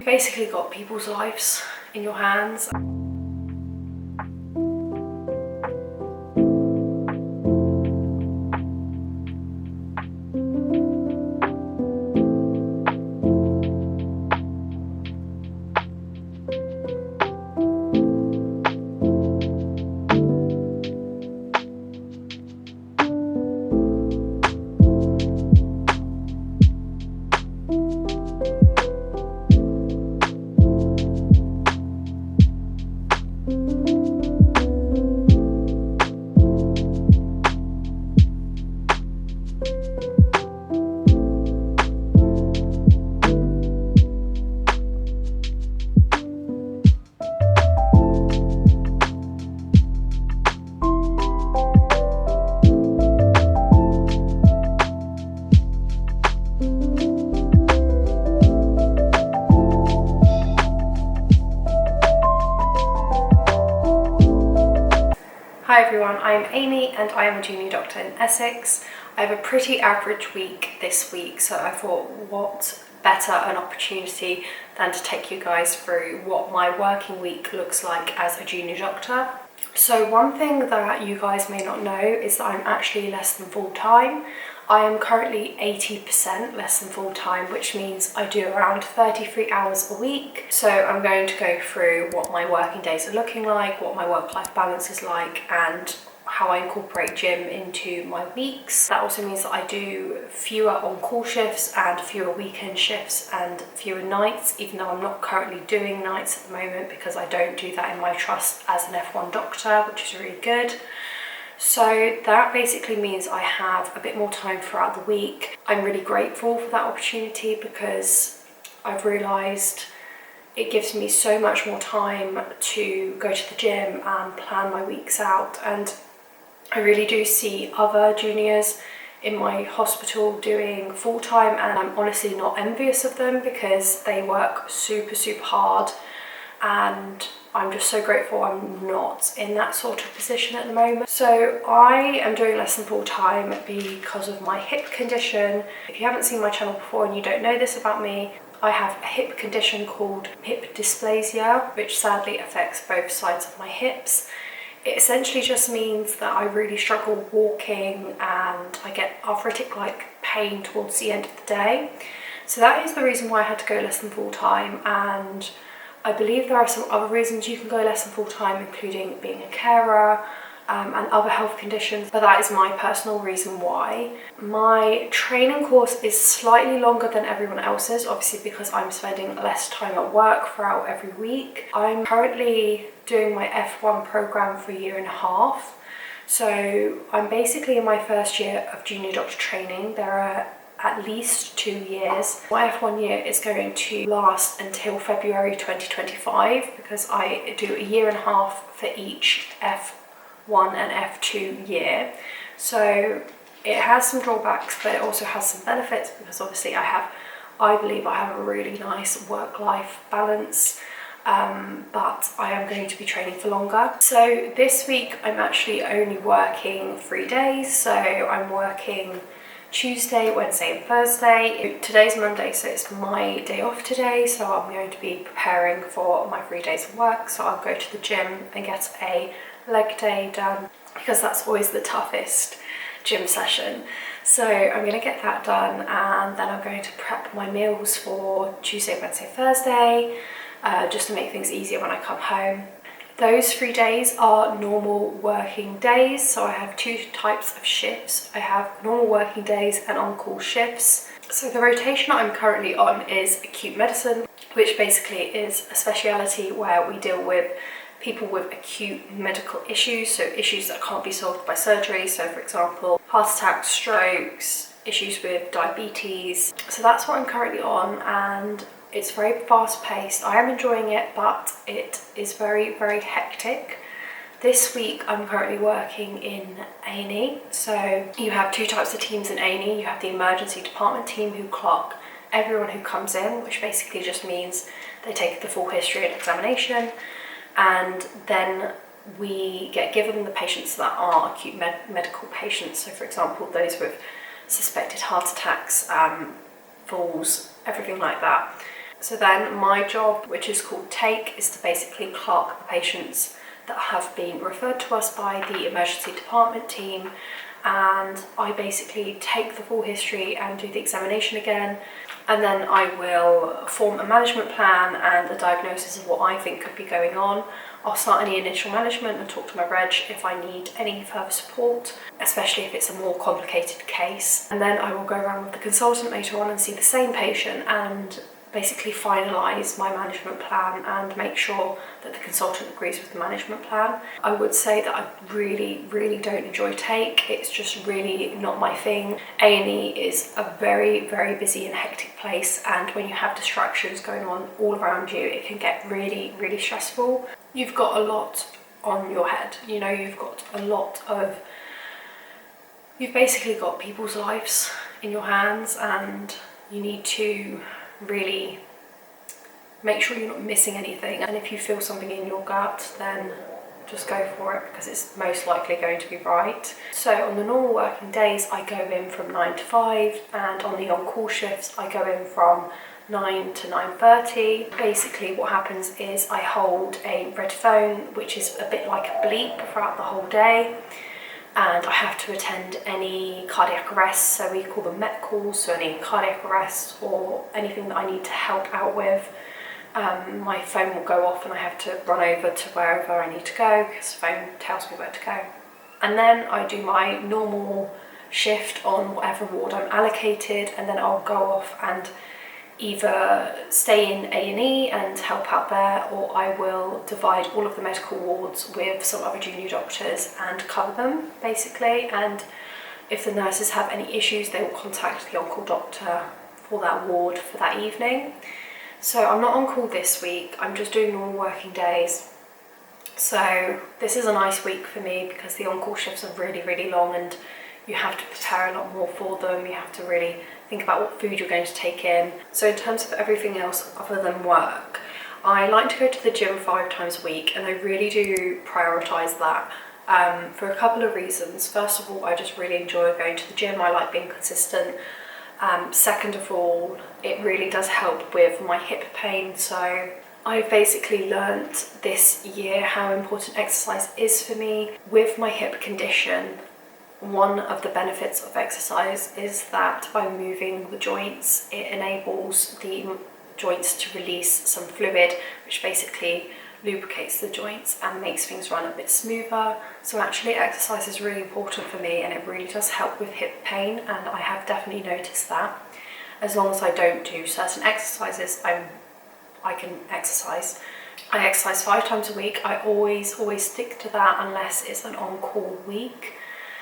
basically got people's lives in your hands. Hi everyone, I am Amy and I am a junior doctor in Essex. I have a pretty average week this week, so I thought what better an opportunity than to take you guys through what my working week looks like as a junior doctor. So one thing that you guys may not know is that I'm actually less than full-time. I am currently 80% less than full-time, which means I do around 33 hours a week. So I'm going to go through what my working days are looking like, what my work-life balance is like, and how I incorporate gym into my weeks. That also means that I do fewer on-call shifts and fewer weekend shifts and fewer nights, even though I'm not currently doing nights at the moment because I don't do that in my trust as an F1 doctor, which is really good. So that basically means I have a bit more time throughout the week. I'm really grateful for that opportunity because I've realised it gives me so much more time to go to the gym and plan my weeks out, and I really do see other juniors in my hospital doing full-time, and I'm honestly not envious of them because they work super hard, and I'm just so grateful I'm not in that sort of position at the moment. So I am doing less than full-time because of my hip condition. If you haven't seen my channel before and you don't know this about me, I have a hip condition called hip dysplasia, which sadly affects both sides of my hips. It essentially just means that I really struggle walking and I get arthritic-like pain towards the end of the day. So that is the reason why I had to go less than full-time, and I believe there are some other reasons you can go less than full-time, including being a carer and other health conditions, but that is my personal reason why. My training course is slightly longer than everyone else's, obviously because I'm spending less time at work throughout every week. I'm currently doing my F1 program for a year and a half, so I'm basically in my first year of junior doctor training. There are at least 2 years. My F1 year is going to last until February 2025 because I do a year and a half for each F1 and F2 year. So it has some drawbacks, but it also has some benefits because obviously I believe I have a really nice work-life balance, but I am going to be training for longer. So this week I'm actually only working 3 days, so I'm working Tuesday, Wednesday and Thursday. Today's Monday, so it's my day off today, so I'm going to be preparing for my 3 days of work. So I'll go to the gym and get a leg day done because that's always the toughest gym session. So I'm going to get that done, and then I'm going to prep my meals for Tuesday, Wednesday, Thursday, just to make things easier when I come home. Those 3 days are normal working days, so I have 2 types of shifts. I have normal working days and on-call shifts. So the rotation I'm currently on is acute medicine, which basically is a speciality where we deal with people with acute medical issues, so issues that can't be solved by surgery. So for example, heart attacks, strokes, issues with diabetes. So that's what I'm currently on, and it's very fast-paced. I am enjoying it, but it is very hectic. This week I'm currently working in A&E. So you have 2 types of teams in A&E. You have the emergency department team who clock everyone who comes in, which basically just means they take the full history and examination, and then we get given the patients that are acute medical patients. So for example, those with suspected heart attacks, falls, everything like that. So then my job, which is called take, is to basically clerk the patients that have been referred to us by the emergency department team, and I basically take the full history and do the examination again, and then I will form a management plan and a diagnosis of what I think could be going on. I'll start any initial management and talk to my reg if I need any further support, especially if it's a more complicated case. And then I will go around with the consultant later on and see the same patient and basically finalise my management plan and make sure that the consultant agrees with the management plan. I would say that I really don't enjoy take. It's just really not my thing. A&E is a very busy and hectic place, and when you have distractions going on all around you, it can get really stressful. You've got a lot on your head, you know, you've basically got people's lives in your hands, and you need to really make sure you're not missing anything. And if you feel something in your gut, then just go for it, because it's most likely going to be right. So on the normal working days, I go in from 9 to 5, and on the on-call shifts, I go in from 9 to 9:30. Basically what happens is I hold a red phone, which is a bit like a bleep throughout the whole day, and I have to attend any cardiac arrests, so we call them MET calls, so any cardiac arrests or anything that I need to help out with. My phone will go off and I have to run over to wherever I need to go, because the phone tells me where to go. And then I do my normal shift on whatever ward I'm allocated, and then I'll go off and either stay in A&E and help out there, or I will divide all of the medical wards with some other junior doctors and cover them basically. And if the nurses have any issues, they will contact the on-call doctor for that ward for that evening. So I'm not on call this week, I'm just doing normal working days. So this is a nice week for me because the on-call shifts are really long, and you have to prepare a lot more for them. You have to really think about what food you're going to take in. So in terms of everything else other than work, I like to go to the gym 5 times a week, and I really do prioritise that for a couple of reasons. First of all, I just really enjoy going to the gym. I like being consistent. Second of all, it really does help with my hip pain. So I've basically learnt this year how important exercise is for me. With my hip condition, one of the benefits of exercise is that by moving the joints, it enables the joints to release some fluid, which basically lubricates the joints and makes things run a bit smoother. So actually exercise is really important for me, and it really does help with hip pain, and I have definitely noticed that. As long as I don't do certain exercises, I can exercise. I exercise 5 times a week. I always stick to that unless it's an on-call week.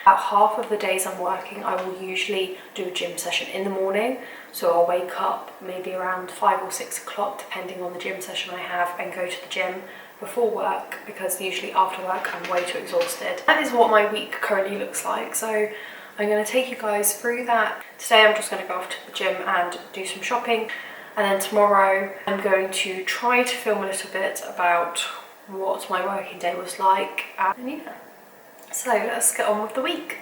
About half of the days I'm working, I will usually do a gym session in the morning. So I'll wake up maybe around 5 or 6 o'clock, depending on the gym session I have, and go to the gym before work, because usually after work I'm way too exhausted. That is what my week currently looks like. So I'm going to take you guys through that. Today I'm just going to go off to the gym and do some shopping. And then tomorrow I'm going to try to film a little bit about what my working day was like. And yeah. So let's get on with the week.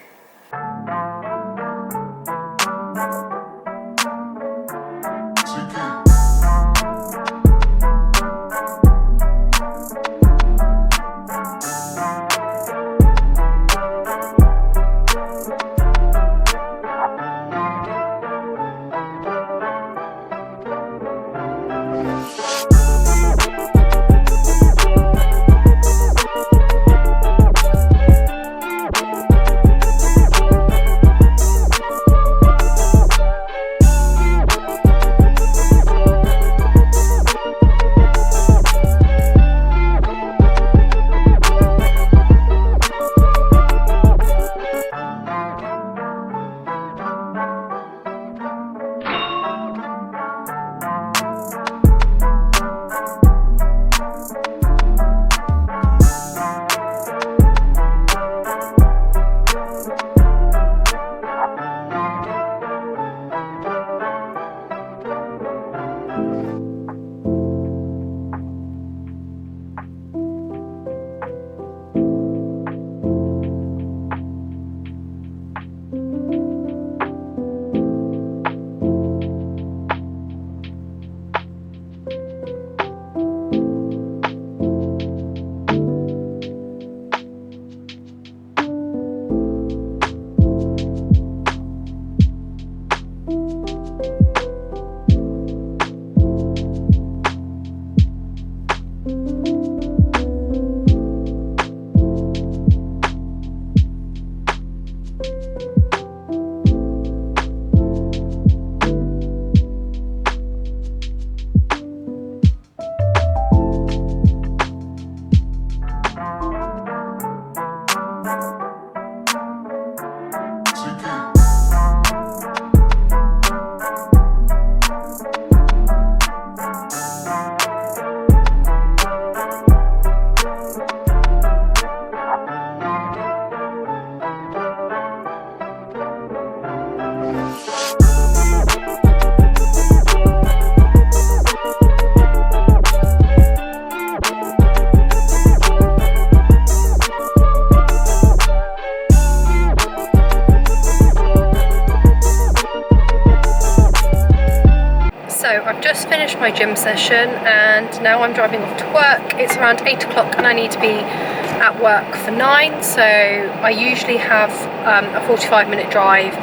I've just finished my gym session and now I'm driving off to work. It's around 8 o'clock and I need to be at work for 9, so I usually have a 45-minute drive,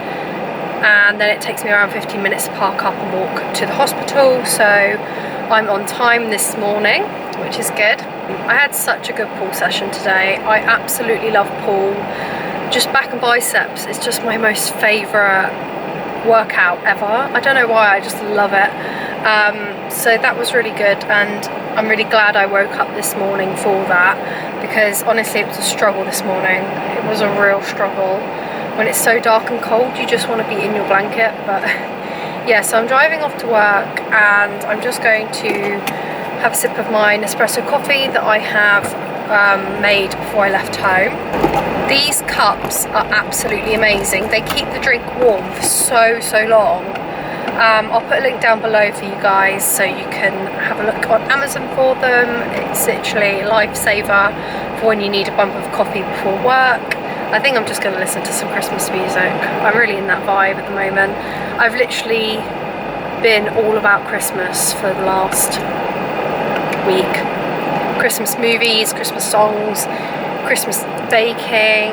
and then it takes me around 15 minutes to park up and walk to the hospital, so I'm on time this morning, which is good. I had such a good pull session today. I absolutely love pull. Just back and biceps is just my most favourite workout ever. I don't know why, I just love it. So that was really good, and I'm really glad I woke up this morning for that, because honestly it was a struggle this morning. It was a real struggle. When it's so dark and cold you just want to be in your blanket. But yeah, so I'm driving off to work and I'm just going to have a sip of my Nespresso coffee that I have made before I left home. These cups are absolutely amazing. They keep the drink warm for so long. I'll put a link down below for you guys so you can have a look on Amazon for them. It's literally a lifesaver for when you need a bump of coffee before work. I think I'm just going to listen to some Christmas music. I'm really in that vibe at the moment. I've literally been all about Christmas for the last week. Christmas movies, Christmas songs, Christmas baking.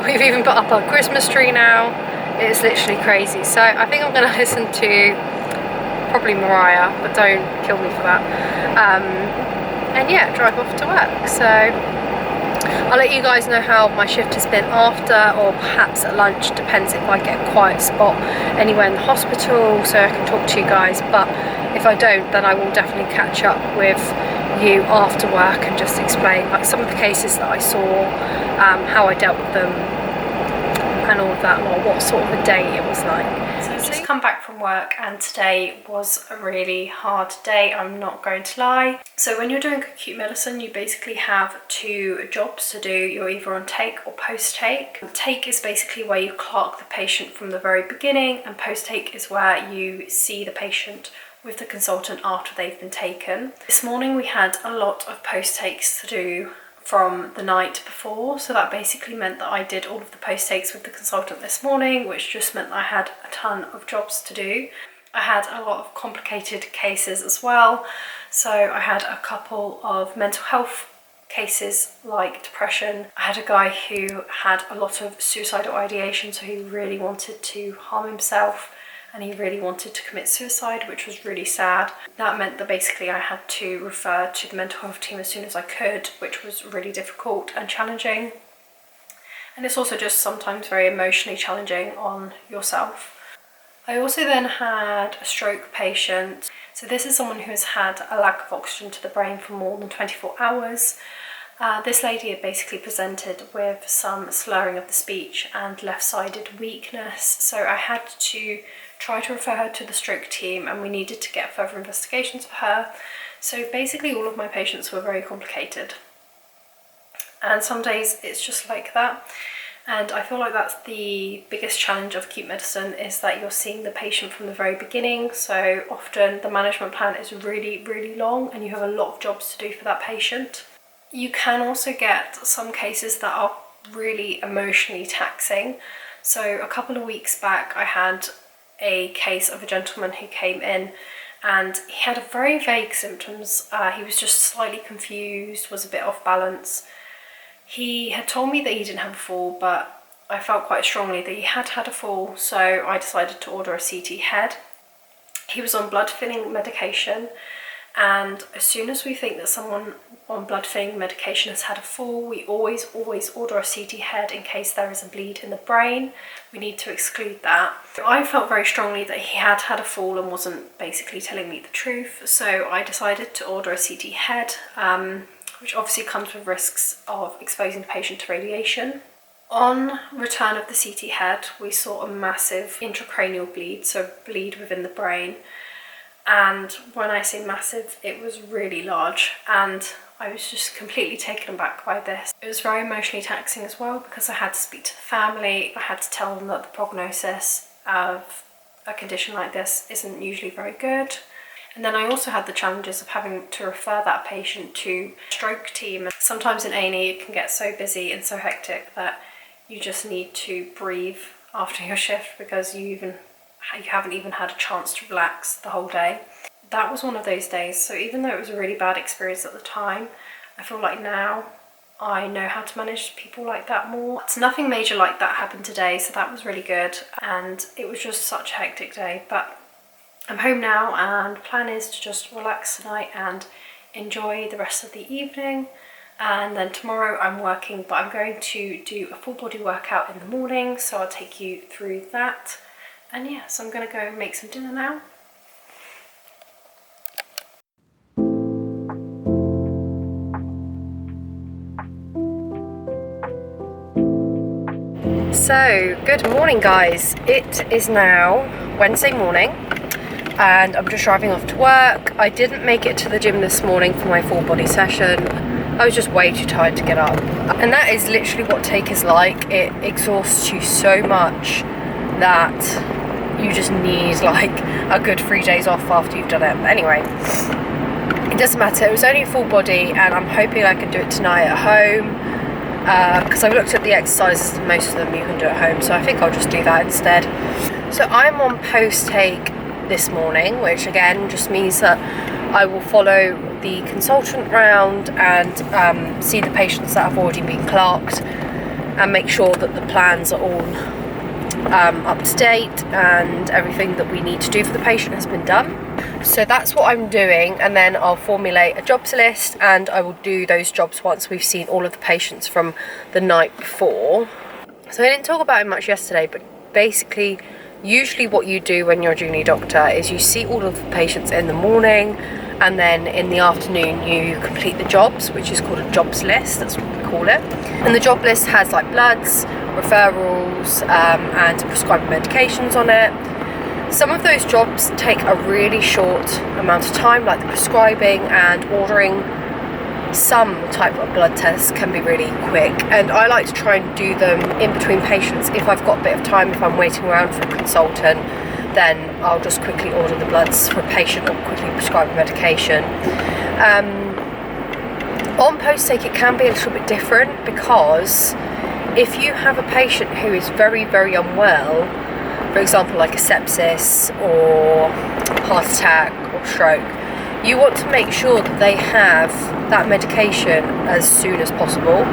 We've even put up our Christmas tree now. It's literally crazy. So I think I'm going to listen to probably Mariah, but don't kill me for that. And yeah, drive off to work. So I'll let you guys know how my shift has been after, or perhaps at lunch, depends if I get a quiet spot anywhere in the hospital so I can talk to you guys. But if I don't, then I will definitely catch up with you after work and just explain like some of the cases that I saw, how I dealt with them and all of that, or what sort of a day it was like. So I've just come back from work and today was a really hard day, I'm not going to lie. So when you're doing acute medicine, you basically have 2 jobs to do. You're either on take or post-take. Take is basically where you clerk the patient from the very beginning, and post-take is where you see the patient with the consultant after they've been taken. This morning we had a lot of post-takes to do from the night before, so that basically meant that I did all of the post-takes with the consultant this morning, which just meant I had a ton of jobs to do. I had a lot of complicated cases as well, so I had a couple of mental health cases like depression. I had a guy who had a lot of suicidal ideation, so he really wanted to harm himself and he really wanted to commit suicide, which was really sad. That meant that basically I had to refer to the mental health team as soon as I could, which was really difficult and challenging. And it's also just sometimes very emotionally challenging on yourself. I also then had a stroke patient. So this is someone who has had a lack of oxygen to the brain for more than 24 hours. This lady had basically presented with some slurring of the speech and left-sided weakness, so I had to try to refer her to the stroke team, and we needed to get further investigations for her. So basically all of my patients were very complicated, and some days it's just like that. And I feel like that's the biggest challenge of acute medicine, is that you're seeing the patient from the very beginning. So often the management plan is really long and you have a lot of jobs to do for that patient. You can also get some cases that are really emotionally taxing. So a couple of weeks back I had a case of a gentleman who came in and he had very vague symptoms. He was just slightly confused, was a bit off balance. He had told me that he didn't have a fall, but I felt quite strongly that he had had a fall, so I decided to order a CT head. He was on blood thinning medication, and as soon as we think that someone on blood thinning medication has had a fall, we always order a CT head in case there is a bleed in the brain. We need to exclude that. I felt very strongly that he had had a fall and wasn't basically telling me the truth, so I decided to order a CT head, which obviously comes with risks of exposing the patient to radiation. On return of the CT head, we saw a massive intracranial bleed, so bleed within the brain. And when I say massive, it was really large, and I was just completely taken aback by this. It was very emotionally taxing as well, because I had to speak to the family. I had to tell them that the prognosis of a condition like this isn't usually very good. And then I also had the challenges of having to refer that patient to a stroke team. Sometimes in A&E it can get so busy and so hectic that you just need to breathe after your shift, because you even you haven't even had a chance to relax the whole day. That was one of those days. So even though it was a really bad experience at the time, I feel like now I know how to manage people like that more. So nothing major like that happened today, so that was really good. And it was just such a hectic day, but I'm home now and the plan is to just relax tonight and enjoy the rest of the evening. And then tomorrow I'm working, but I'm going to do a full body workout in the morning, so I'll take you through that. And yeah, so I'm going to go and make some dinner now. So, good morning guys. It is now Wednesday morning and I'm just driving off to work. I didn't make it to the gym this morning for my full body session. I was just way too tired to get up. And that is literally what take is like. It exhausts you so much that you just need like a good 3 days off after you've done it. But anyway, it doesn't matter. It was only full body and I'm hoping I can do it tonight at home. Because I've looked at the exercises and most of them you can do at home, so I think I'll just do that instead. So I'm on post-take this morning, which again just means that I will follow the consultant round and see the patients that have already been clocked and make sure that the plans are all up to date and everything that we need to do for the patient has been done. So that's what I'm doing, and then I'll formulate a jobs list and I will do those jobs once we've seen all of the patients from the night before. So I didn't talk about it much yesterday, but basically usually what you do when you're a junior doctor is you see all of the patients in the morning and then in the afternoon you complete the jobs, which is called a jobs list, that's what we call it. And the job list has like bloods, referrals and prescribed medications on it. Some of those jobs take a really short amount of time, like the prescribing and ordering some type of blood tests can be really quick, and I like to try and do them in between patients. If I've got a bit of time, if I'm waiting around for a consultant, then I'll just quickly order the bloods for a patient or quickly prescribe a medication. On post-take it can be a little bit different, because if you have a patient who is very, very unwell, for example like a sepsis or heart attack or stroke, you want to make sure that they have that medication as soon as possible.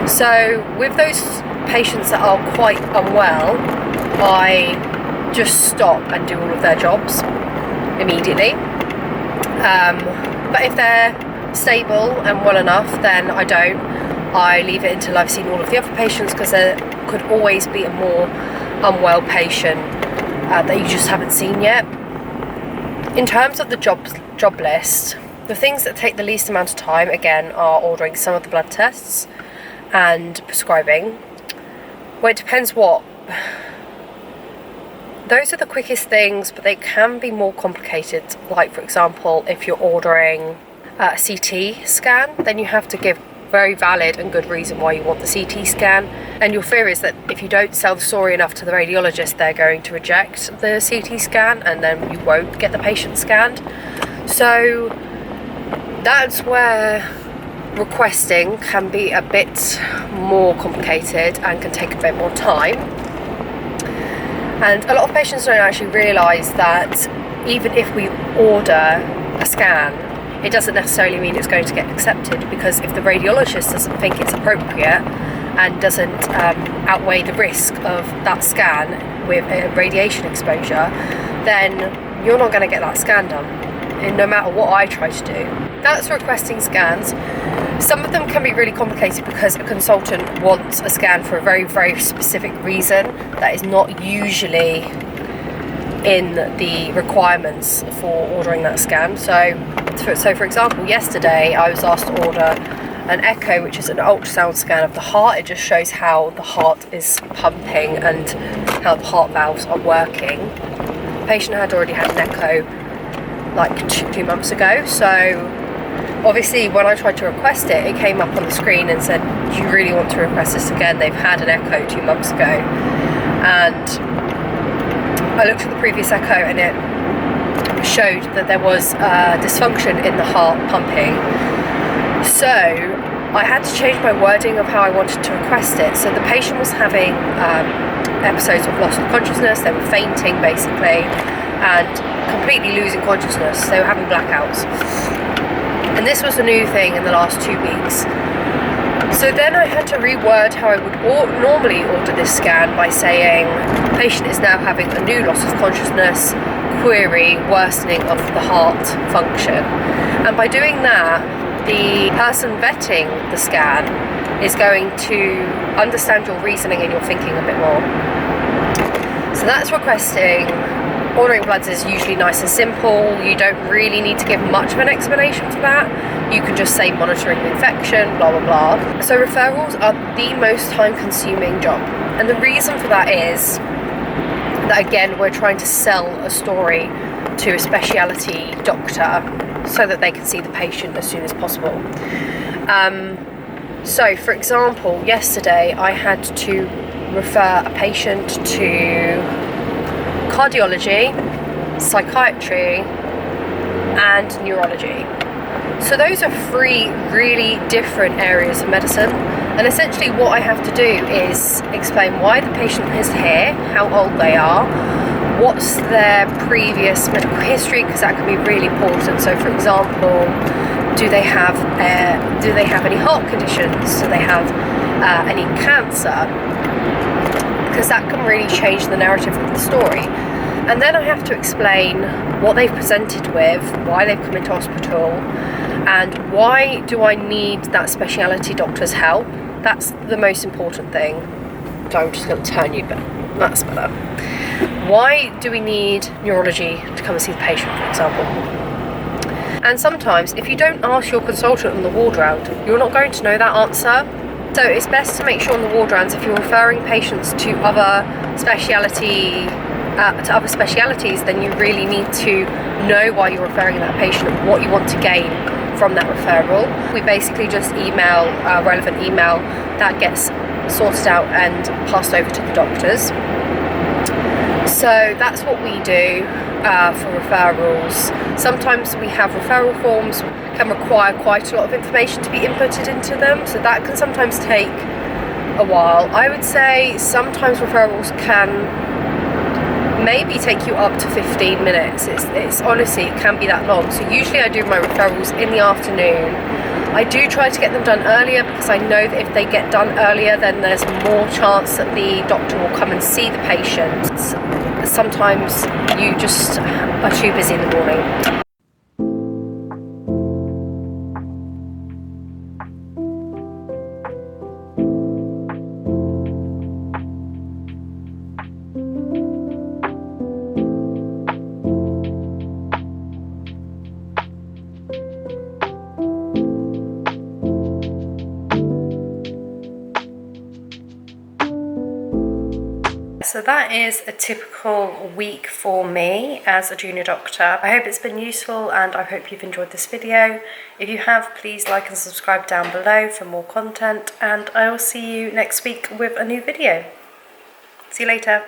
So with those patients that are quite unwell, I just stop and do all of their jobs immediately. But if they're stable and well enough, then I don't. I leave it until I've seen all of the other patients, because there could always be a more unwell patient that you just haven't seen yet. In terms of the job list, the things that take the least amount of time again are ordering some of the blood tests and prescribing. Well, it depends what. Those are the quickest things, but they can be more complicated. Like for example, if you're ordering a CT scan, then you have to give very valid and good reason why you want the CT scan, and your fear is that if you don't sell the story enough to the radiologist, they're going to reject the CT scan and then you won't get the patient scanned. So that's where requesting can be a bit more complicated and can take a bit more time. And a lot of patients don't actually realise that even if we order a scan, it doesn't necessarily mean it's going to get accepted, because if the radiologist doesn't think it's appropriate and doesn't outweigh the risk of that scan with a radiation exposure, then you're not going to get that scan done, and no matter what I try to do. That's requesting scans. Some of them can be really complicated because a consultant wants a scan for a very, very specific reason that is not usually in the requirements for ordering that scan. So for example, yesterday I was asked to order an echo, which is an ultrasound scan of the heart. It just shows how the heart is pumping and how the heart valves are working. The patient had already had an echo like two months ago, so obviously when I tried to request it, it came up on the screen and said, do you really want to request this again? They've had an echo 2 months ago. And I looked at the previous echo and it showed that there was dysfunction in the heart pumping. So I had to change my wording of how I wanted to request it. So the patient was having episodes of loss of consciousness. They were fainting basically and completely losing consciousness. They were having blackouts. And this was a new thing in the last 2 weeks. So then I had to reword how I would normally order this scan by saying, patient is now having a new loss of consciousness, query worsening of the heart function. And by doing that, the person vetting the scan is going to understand your reasoning and your thinking a bit more. So that's requesting. Ordering bloods is usually nice and simple. You don't really need to give much of an explanation for that. You can just say monitoring the infection, blah blah blah. So referrals are the most time consuming job, and the reason for that is that, again, we're trying to sell a story to a specialty doctor so that they can see the patient as soon as possible. So for example, yesterday I had to refer a patient to cardiology, psychiatry and neurology. So those are 3 really different areas of medicine, and essentially what I have to do is explain why the patient is here, how old they are, what's their previous medical history, because that can be really important. So for example, do they have any heart conditions, do they have any cancer, because that can really change the narrative of the story. And then I have to explain what they've presented with, why they've come into hospital, and why do I need that speciality doctor's help. That's the most important thing. So I'm just going to turn you, but that's better. Why do we need neurology to come and see the patient, for example? And sometimes, if you don't ask your consultant on the ward round, you're not going to know that answer. So it's best to make sure on the ward rounds, if you're referring patients to other specialities, then you really need to know why you're referring that patient and what you want to gain from that referral. We basically just email a relevant email that gets sorted out and passed over to the doctors. So that's what we do for referrals. Sometimes we have referral forms can require quite a lot of information to be inputted into them, so that can sometimes take a while. I would say sometimes referrals can maybe take you up to 15 minutes. It's honestly, it can be that long. So usually I do my referrals in the afternoon. I do try to get them done earlier because I know that if they get done earlier, then there's more chance that the doctor will come and see the patient. Sometimes you just are too busy in the morning. So that is a typical week for me as a junior doctor. I hope it's been useful and I hope you've enjoyed this video. If you have, please like and subscribe down below for more content, and I will see you next week with a new video. See you later.